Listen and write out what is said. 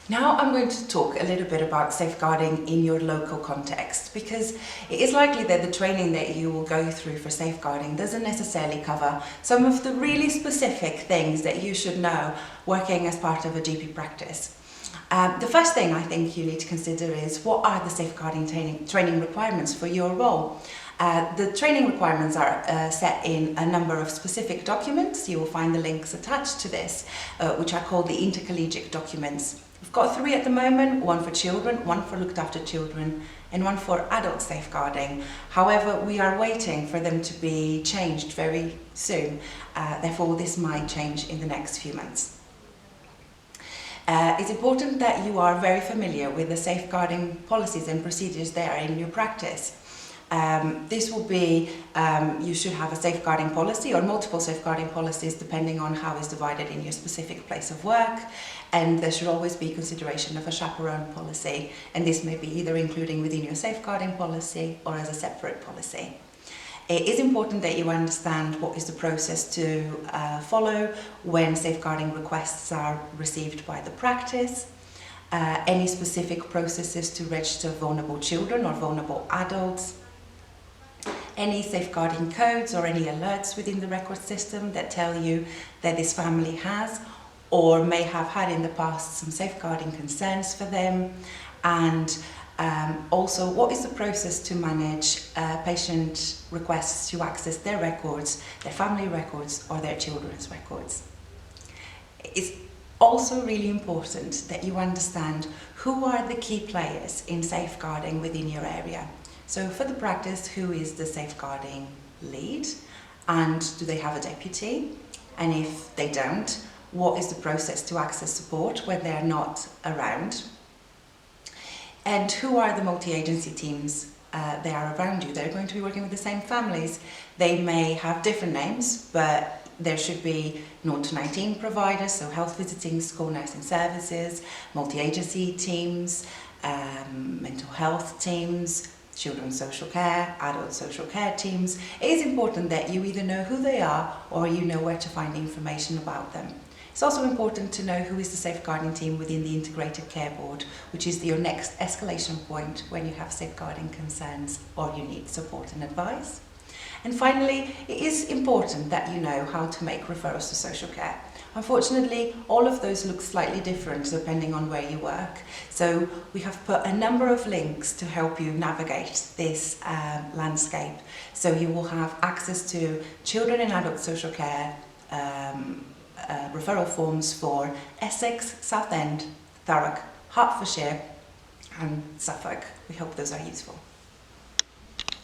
Now I'm going to talk a little bit about safeguarding in your local context, because it is likely that the training that you will go through for safeguarding doesn't necessarily cover some of the really specific things that you should know working as part of a GP practice. The first thing I think you need to consider is what are the safeguarding training requirements for your role. The training requirements are set in a number of specific documents. You will find the links attached to this, which are called the intercollegiate documents. We've got 3 at the moment, one for children, one for looked after children, and one for adult safeguarding. However, we are waiting for them to be changed very soon. Therefore, this might change in the next few months. It's important that you are very familiar with the safeguarding policies and procedures there in your practice. This will be, you should have a safeguarding policy or multiple safeguarding policies depending on how it's divided in your specific place of work, and there should always be consideration of a chaperone policy, and this may be either including within your safeguarding policy or as a separate policy. It is important that you understand what is the process to follow when safeguarding requests are received by the practice. Any specific processes to register vulnerable children or vulnerable adults, any safeguarding codes or any alerts within the record system that tell you that this family has or may have had in the past some safeguarding concerns for them, and also what is the process to manage patient requests to access their records, their family records or their children's records. It's also really important that you understand who are the key players in safeguarding within your area. So for the practice, who is the safeguarding lead, and do they have a deputy? And if they don't, what is the process to access support when they're not around? And who are the multi-agency teams that are around you? They're going to be working with the same families. They may have different names, but there should be 0 to 19 providers, so health visiting, school nursing services, multi-agency teams, mental health teams, children's social care, adult social care teams. It is important that you either know who they are or you know where to find information about them. It's also important to know who is the safeguarding team within the Integrated Care Board, which is your next escalation point when you have safeguarding concerns or you need support and advice. And finally, it is important that you know how to make referrals to social care. Unfortunately, all of those look slightly different depending on where you work. So we have put a number of links to help you navigate this landscape. So you will have access to children and adult social care referral forms for Essex, Southend, Thurrock, Hertfordshire and Suffolk. We hope those are useful.